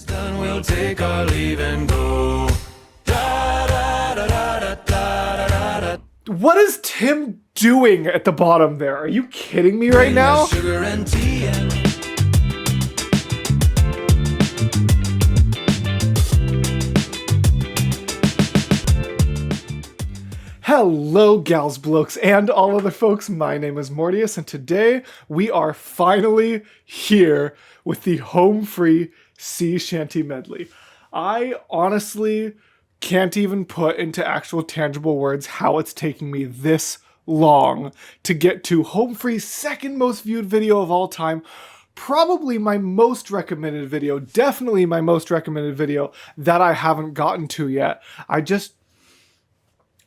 Done, we'll take our leave and go. What is Tim doing at the bottom there? Are you kidding me right now? Sugar and tea and Hello, gals, blokes, and all other folks. My name is Mortius, and today we are finally here with the home-free sea shanty medley. I honestly can't even put into actual tangible words how it's taking me this long to get to home-free's second most viewed video of all time. Probably my most recommended video, definitely my most recommended video that I haven't gotten to yet.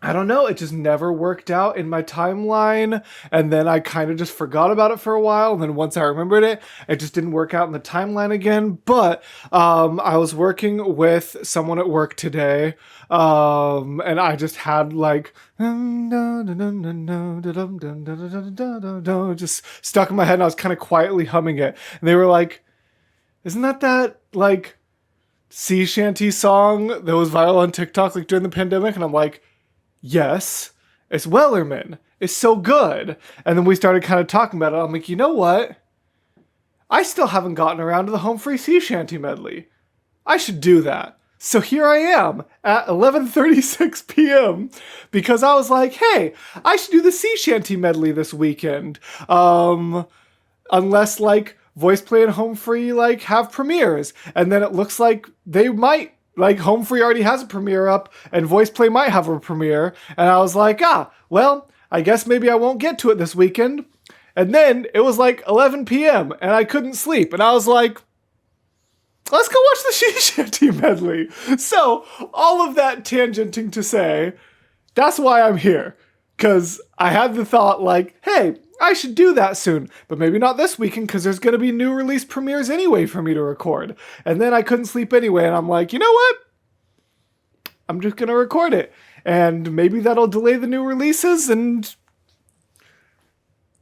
I don't know, it just never worked out in my timeline, and then I kind of just forgot about it for a while, and then once I remembered it, it just didn't work out in the timeline again. But I was working with someone at work today, and I just had like just stuck in my head, and I was kind of quietly humming it, and they were like, isn't that like sea shanty song that was viral on TikTok like during the pandemic? And I'm like, yes, it's Wellerman. It's so good. And then we started kind of talking about it. I'm like, you know what? I still haven't gotten around to the Home Free Sea Shanty medley. I should do that. So here I am at 11:36 p.m. because I was like, hey, I should do the Sea Shanty medley this weekend. Unless like Voice Play and Home Free like have premieres. And then it looks like they might. Like, Home Free already has a premiere up, and Voice Play might have a premiere, and I was like, well, I guess maybe I won't get to it this weekend. And then it was like 11 p.m., and I couldn't sleep, and I was like, let's go watch the Sea Shanty medley. So, all of that tangenting to say, that's why I'm here. Because I had the thought, like, hey, I should do that soon, but maybe not this weekend because there's going to be new release premieres anyway for me to record. And then I couldn't sleep anyway, and I'm like, you know what? I'm just going to record it. And maybe that'll delay the new releases, and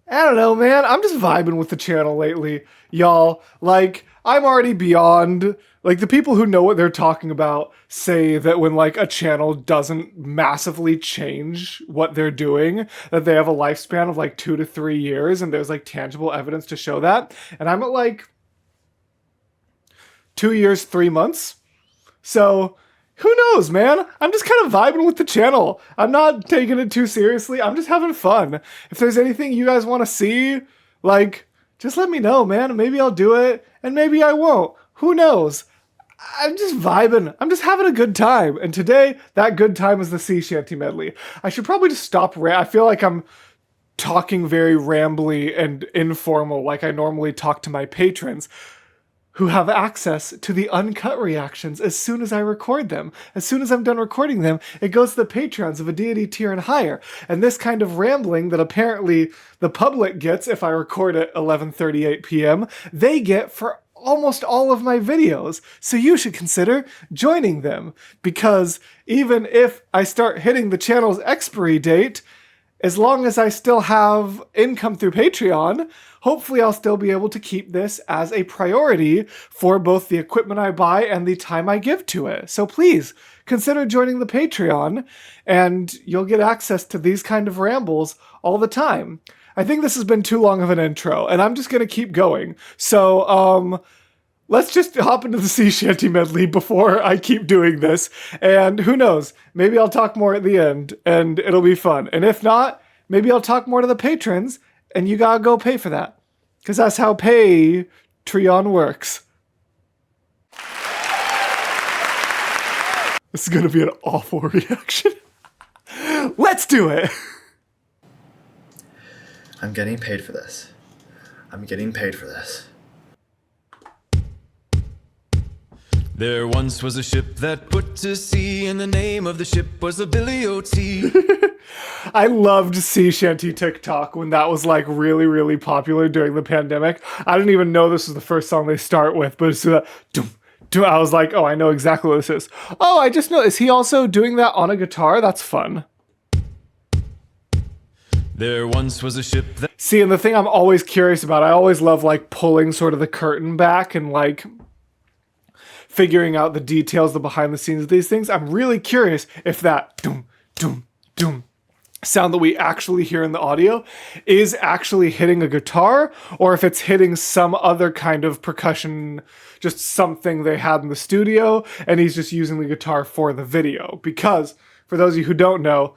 I don't know, man. I'm just vibing with the channel lately, y'all. Like, I'm already beyond, like, the people who know what they're talking about say that when, like, a channel doesn't massively change what they're doing, that they have a lifespan of, like, 2 to 3 years, and there's, like, tangible evidence to show that. And I'm at, like, 2 years, 3 months. So, who knows, man? I'm just kind of vibing with the channel. I'm not taking it too seriously. I'm just having fun. If there's anything you guys want to see, like, just let me know, man. Maybe I'll do it, and maybe I won't. Who knows? I'm just vibing. I'm just having a good time. And today, that good time is the Sea Shanty medley. I should probably just stop. I feel like I'm talking very rambly and informal, like I normally talk to my patrons, who have access to the uncut reactions as soon as I record them. As soon as I'm done recording them, it goes to the patrons of a deity tier and higher. And this kind of rambling that apparently the public gets if I record at 11:38 p.m., they get for almost all of my videos. So you should consider joining them, because even if I start hitting the channel's expiry date, as long as I still have income through Patreon, hopefully I'll still be able to keep this as a priority for both the equipment I buy and the time I give to it. So please consider joining the Patreon, and you'll get access to these kind of rambles all the time. I think this has been too long of an intro, and I'm just going to keep going. So, let's just hop into the Sea Shanty medley before I keep doing this. And who knows, maybe I'll talk more at the end, and it'll be fun. And if not, maybe I'll talk more to the patrons, and you gotta go pay for that. Because that's how Patreon works. This is gonna be an awful reaction. Let's do it! I'm getting paid for this. I'm getting paid for this. There once was a ship that put to sea, and the name of the ship was a Billy O.T. I loved Sea Shanty TikTok when that was like really, really popular during the pandemic. I didn't even know this was the first song they start with, but it's that I was like, oh, I know exactly what this is. Oh, I just know. Is he also doing that on a guitar? That's fun. There once was a ship that... See, and the thing I'm always curious about, I always love like pulling sort of the curtain back and like figuring out the details, the behind the scenes of these things. I'm really curious if that doom, doom, doom sound that we actually hear in the audio is actually hitting a guitar, or if it's hitting some other kind of percussion, just something they had in the studio, and he's just using the guitar for the video. Because, for those of you who don't know,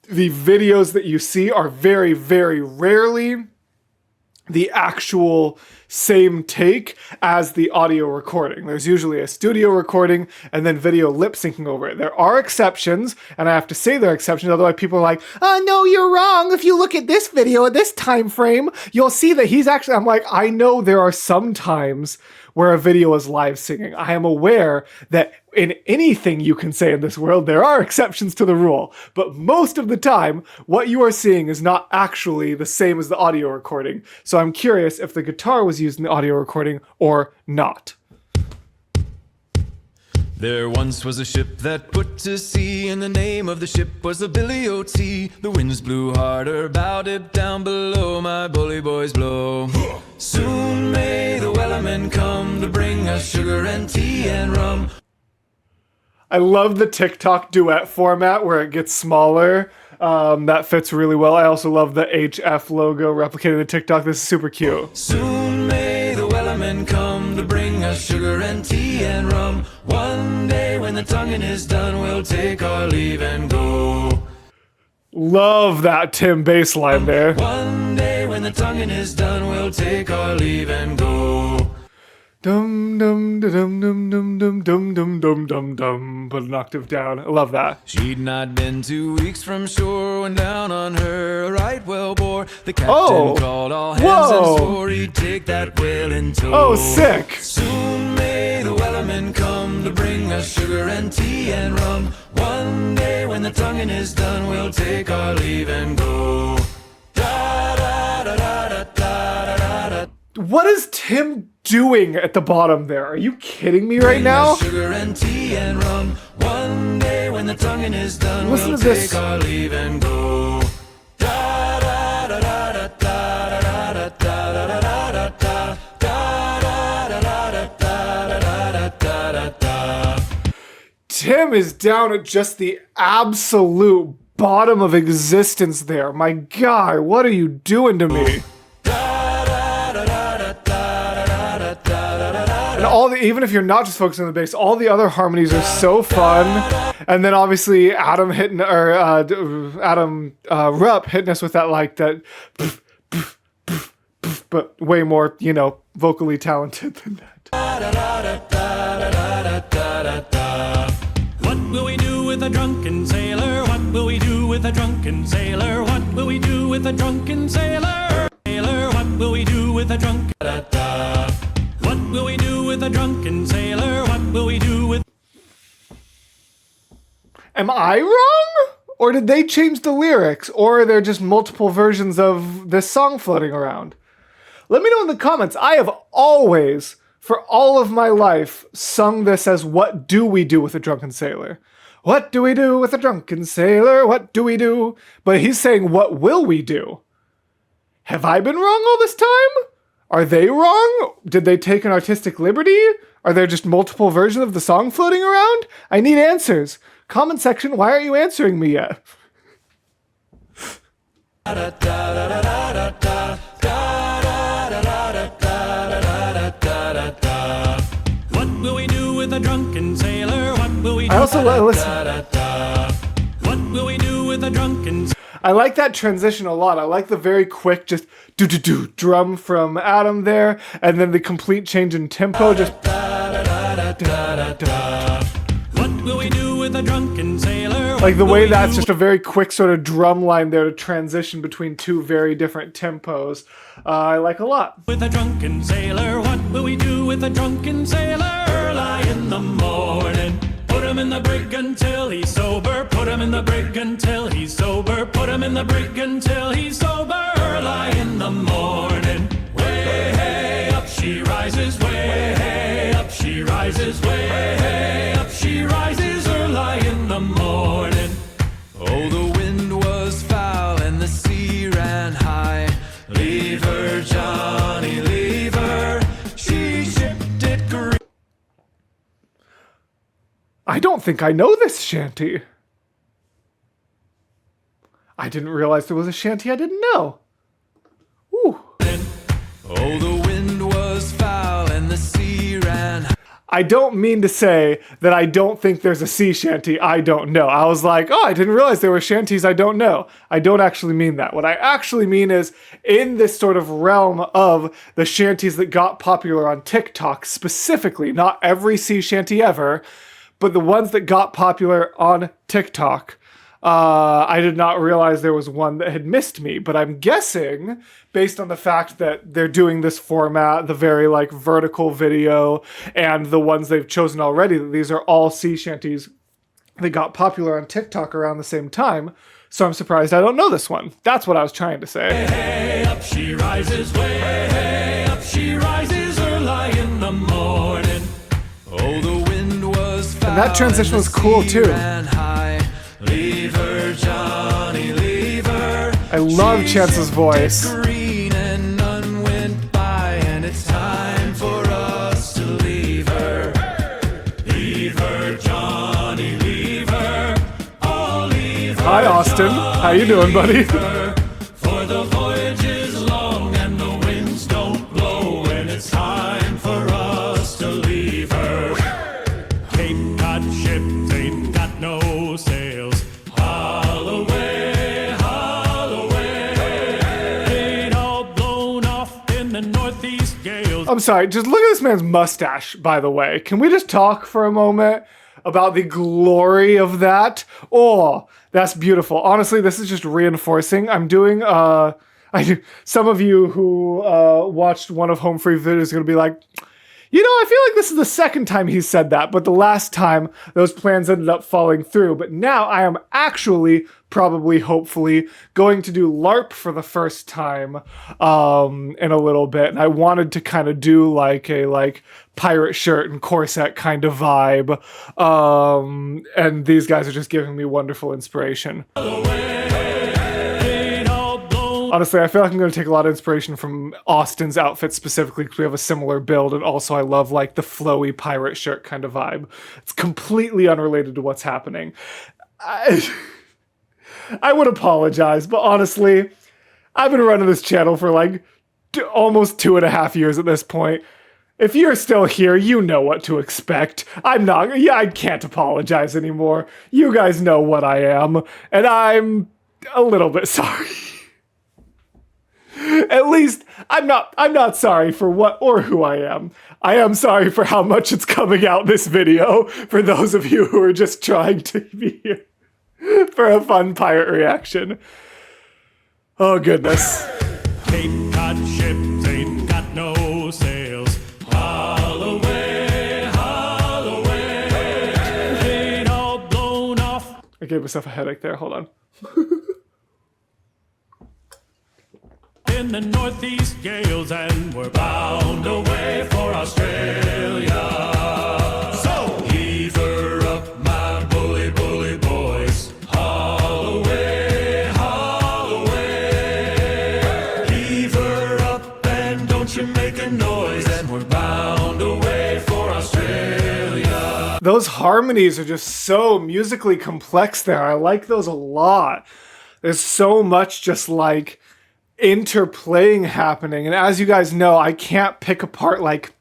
the videos that you see are very, very rarely the actual same take as the audio recording. There's usually a studio recording and then video lip syncing over it. There are exceptions, and I have to say there are exceptions, otherwise people are like, oh no, you're wrong. If you look at this video at this time frame, you'll see that he's actually, I'm like, I know there are some times where a video is live singing. I am aware that in anything you can say in this world, there are exceptions to the rule. But most of the time, what you are seeing is not actually the same as the audio recording. So I'm curious if the guitar was used in the audio recording or not. There once was a ship that put to sea, and the name of the ship was a Billy O.T. The winds blew harder, bowed it down below, my bully boys blow. Soon may the wellermen come to bring us sugar and tea and rum. I love the TikTok duet format where it gets smaller. That fits really well. I also love the HF logo replicated in TikTok. This is super cute. Soon may the wellermen come to bring us sugar and tea and rum. One day when the tonguing is done, we'll take our leave and go. Love that Tim bass line there. One day when the tonguing is done, we'll take our leave and go. Dum dum da dum dum dum dum dum dum dum dum dum. Put an octave down. I love that. She'd not been 2 weeks from shore when down on her a right whale bore. The captain called all hands and swore he'd take that whale in tow. Oh, sick. Soon may the wellermen come to bring us sugar and tea and rum. One day when the tonguing is done, we'll take our leave and go. Da da da da da da da da. What is Tim doing at the bottom there? Are you kidding me right now? Sugar and tea and rum. One day when the tonguing is done, Listen we'll to this. take our leave and go. Da da da da da da da da da da da da da. Tim is down at just the absolute bottom of existence there. My God, what are you doing to me? And even if you're not just focusing on the bass, all the other harmonies are so fun. And then obviously Adam Rupp hitting us with that like that, but way more, vocally talented than that. What will we do with a drunken sailor? What will we do with a drunken sailor? What will we do with a drunken sailor? Sailor, what will we do with a drunken? What will we do with a drunken sailor? What will we do with? Am I wrong? Or did they change the lyrics? Or are there just multiple versions of this song floating around? Let me know in the comments. I have always, for all of my life, sung this as what do we do with a drunken sailor? What do we do with a drunken sailor? What do we do? But he's saying, what will we do? Have I been wrong all this time? Are they wrong? Did they take an artistic liberty? Are there just multiple versions of the song floating around? I need answers. Comment section, why aren't you answering me yet? What will we do with a drunken sailor? What will we do? I also listen. What will we do with a drunken? I like that transition a lot. I like the very quick just do drum from Adam there, and then the complete change in tempo. Just What will we do with a drunken sailor? like the way that's just a very quick sort of drum line there to transition between two very different tempos. I like a lot. With a drunken sailor, what will we do with a drunken sailor? Early in the morning, put him in the brig until he's sober. Put him in the brig until he's sober. Put him in the brig until he's sober. Early in the morning, way hey up she rises. Way hey up she rises. Way hey up she rises. Early in the morning. Oh, the wind was foul and the sea ran high. Leave her, Johnny, leave her. She shipped it green. I don't think I know this shanty. I didn't realize there was a shanty I didn't know. Ooh. Oh, the wind was foul and the sea ran. I don't mean to say that I don't think there's a sea shanty I don't know. I was like, oh, I didn't realize there were shanties I don't know. I don't actually mean that. What I actually mean is in this sort of realm of the shanties that got popular on TikTok specifically, not every sea shanty ever, but the ones that got popular on TikTok. I did not realize there was one that had missed me, but I'm guessing, based on the fact that they're doing this format, the very like vertical video, and the ones they've chosen already, that these are all sea shanties that got popular on TikTok around the same time. So I'm surprised I don't know this one. That's what I was trying to say. Hey, up she rises, way up she rises early in the morning. Oh, the wind was foul And that transition was cool too. ran high. Leave her, Johnny, leave her. I love She Chance's should voice. get green and none went by, and it's time for us to leave her. Leave her, Johnny, leave her. Oh, leave her. Hi, Austin. How you doing, buddy? For the voyage is long and the winds don't blow, and it's time for us to leave her. Cape Cod ships ain't got no sails. Haul away, haul away. Ain't all blown off in the northeast gales. I'm sorry, just look at this man's mustache, by the way. Can we just talk for a moment about the glory of that? Oh, that's beautiful. Honestly, this is just reinforcing. I'm doing, some of you who watched one of Home Free videos are going to be like, you know, I feel like this is the second time he said that, but the last time those plans ended up falling through. But now I am actually, probably, hopefully, going to do LARP for the first time in a little bit. And I wanted to kind of do like a pirate shirt and corset kind of vibe. And these guys are just giving me wonderful inspiration. Honestly, I feel like I'm going to take a lot of inspiration from Austin's outfit specifically because we have a similar build, and also I love like the flowy pirate shirt kind of vibe. It's completely unrelated to what's happening. I would apologize, but honestly, I've been running this channel for like almost 2.5 years at this point. If you're still here, you know what to expect. I can't apologize anymore. You guys know what I am, and I'm a little bit sorry. At least I'm not sorry for what or who I am. I am sorry for how much it's coming out this video for those of you who are just trying to be here for a fun pirate reaction. Oh goodness. Cape Cod ships ain't got no sails. Haul away, ain't all blown off. I gave myself a headache there, hold on. In the northeast gales, and we're bound away for Australia. So heave her up, my bully, bully boys. Haul away, heave her up, and don't you make a noise. And we're bound away for Australia. Those harmonies are just so musically complex there. I like those a lot. There's so much just like interplaying happening, and as you guys know, I can't pick apart like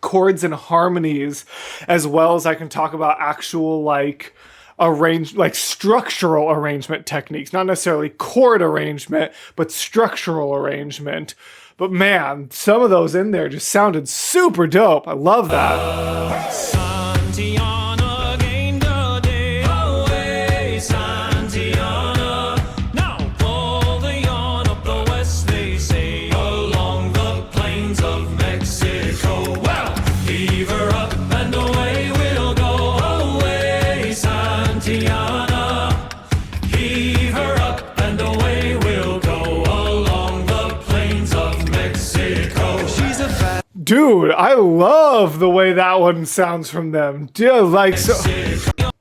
chords and harmonies as well as I can talk about actual like structural arrangement techniques, not necessarily chord arrangement, but structural arrangement. But man, some of those in there just sounded super dope. I love that. Santiana gained a day away, Santiana. Now pull the yarn up the west, they say, along the plains of Mexico. Well, heave her up and away we'll go, away, Santiana. Heave her up and away we'll go, along the plains of Mexico. She's a fat Dude, I love the way that one sounds from them. Dude, like so.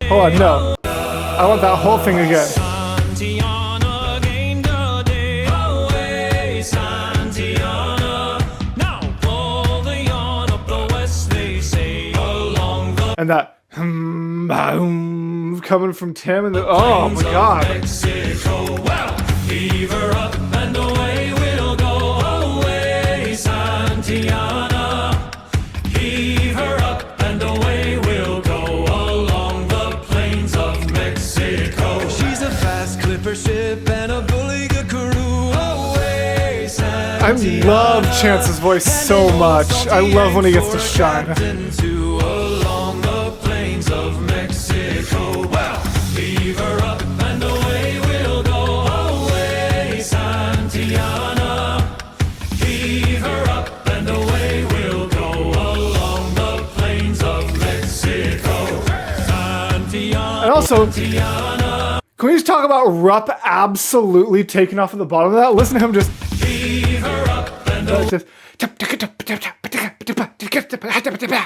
Hold on, no. I want that whole thing again. Santiana gained a day away, Santiana. Now pull the yarn up the west, they say, along the And that Coming from Tim and oh my god. Mexico, well, heave her up and away we'll go. Away, Santiana. Heave her up and away we'll go along the plains of Mexico. She's a fast clipper ship and a bully guru. Away, I love Chance's voice so much. I love when he gets to shine. Along the plains of Mexico. Well, heave her up and away we'll go. Away, Santiana. Heave her up and away we'll go along the plains of Mexico. Santiana. And also, can we just talk about Rupp absolutely taking off at the bottom of that? Listen to him just. Heave her up and away. Just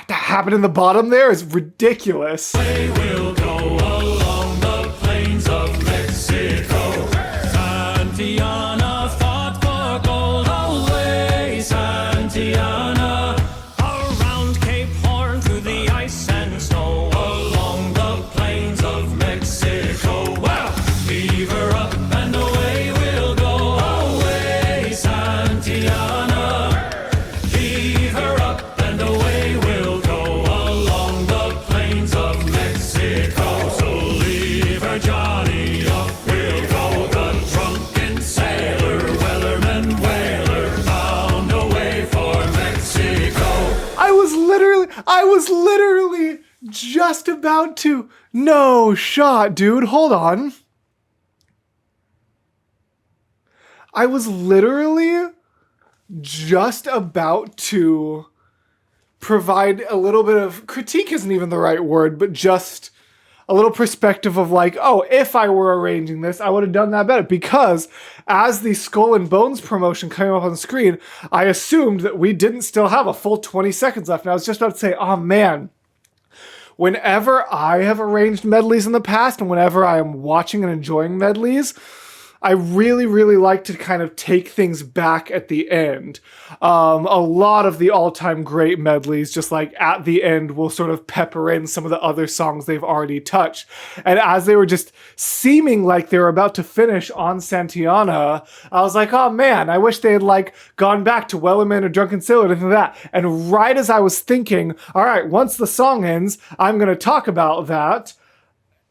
happen in the bottom there is ridiculous. We'll go along the plains of Mexico. Santiana fought for gold. Away, Santiana. Around Cape Horn through the ice and snow. Along the plains of Mexico. Well, heave her up and away we'll go. Away, Santiana. Heave her up and away we'll go along the plains of Mexico. So leave her, Johnny, off we'll go. The drunken sailor, weatherman, whaler, bound away for Mexico. I was literally just about to. No shot, dude. Hold on. I was literally just about to provide a little bit of critique isn't even the right word, but just a little perspective of like, oh, if I were arranging this, I would have done that better. Because as the Skull and Bones promotion came up on the screen, I assumed that we didn't still have a full 20 seconds left. And I was just about to say, oh man, whenever I have arranged medleys in the past and whenever I am watching and enjoying medleys, I really, really like to kind of take things back at the end. A lot of the all-time great medleys, just like at the end, will sort of pepper in some of the other songs they've already touched. And as they were just seeming like they were about to finish on Santiana, I was like, oh man, I wish they had like gone back to Wellerman or Drunken Sailor or anything like that. And right as I was thinking, all right, once the song ends, I'm going to talk about that,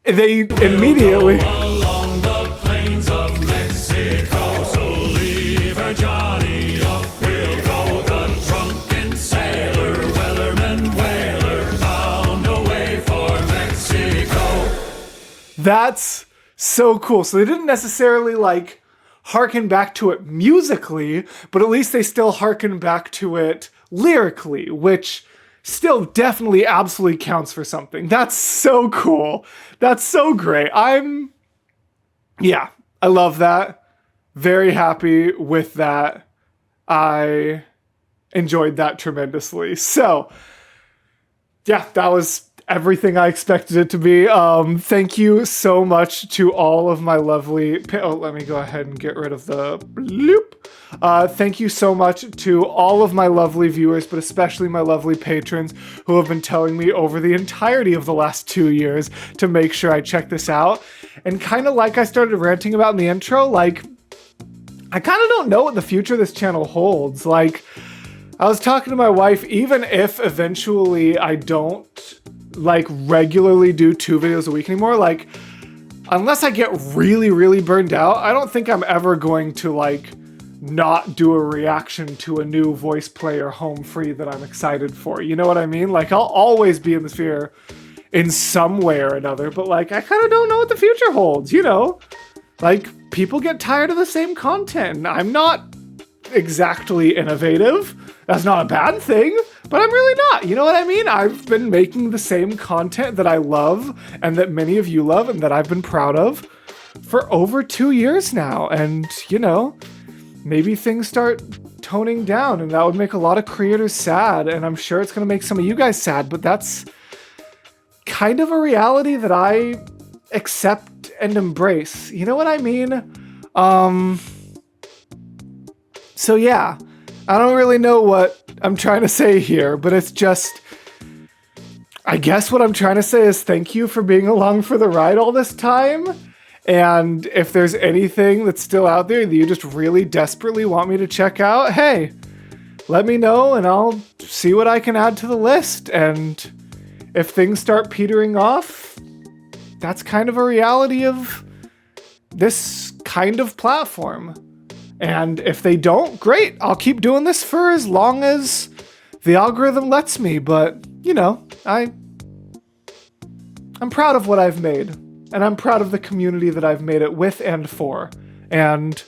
they immediately... Along the plains of Mexico. So leave her, Johnny, off we'll go. The drunken sailor, weatherman, whaler, bound away for Mexico. That's so cool. So they didn't necessarily like harken back to it musically, but at least they still harken back to it lyrically, which still definitely absolutely counts for something. That's so cool. That's so great. Yeah, I love that. Very happy with that. I enjoyed that tremendously. So, yeah, that was everything I expected it to be. Thank you so much to all of my lovely... let me go ahead and get rid of the bloop. Thank you so much to all of my lovely viewers, but especially my lovely patrons who have been telling me over the entirety of the last 2 years to make sure I check this out. And kind of like I started ranting about in the intro, like, I kind of don't know what the future of this channel holds. Like, I was talking to my wife, even if eventually I don't like regularly do 2 videos a week anymore, like, unless I get really, really burned out, I don't think I'm ever going to like not do a reaction to a new voice player home free that I'm excited for. You know what I mean? Like, I'll always be in the sphere in some way or another, but like, I kind of don't know what the future holds, you know? Like, people get tired of the same content, and I'm not exactly innovative. That's not a bad thing, but I'm really not. You know what I mean? I've been making the same content that I love and that many of you love and that I've been proud of for over 2 years now. And, you know, maybe things start toning down and that would make a lot of creators sad. And I'm sure it's going to make some of you guys sad, but that's kind of a reality that I accept and embrace. You know what I mean? So yeah, I don't really know what I'm trying to say here, but it's just, I guess what I'm trying to say is thank you for being along for the ride all this time. And if there's anything that's still out there that you just really desperately want me to check out, hey, let me know and I'll see what I can add to the list. And if things start petering off, that's kind of a reality of this kind of platform. And if they don't, great. I'll keep doing this for as long as the algorithm lets me. But, you know, I'm proud of what I've made. And I'm proud of the community that I've made it with and for. And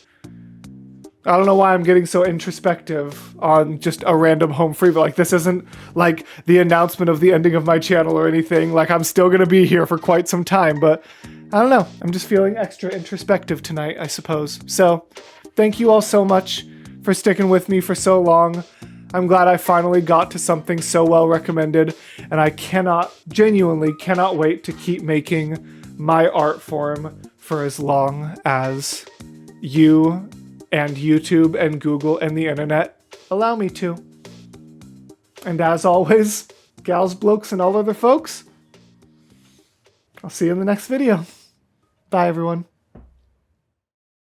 I don't know why I'm getting so introspective on just a random home free, but like this isn't like the announcement of the ending of my channel or anything. Like I'm still going to be here for quite some time, but I don't know. I'm just feeling extra introspective tonight, I suppose. So thank you all so much for sticking with me for so long. I'm glad I finally got to something so well recommended, and I genuinely cannot wait to keep making my art form for as long as you and YouTube and Google and the internet allow me to. And as always, gals, blokes, and all other folks, I'll see you in the next video. Bye, everyone.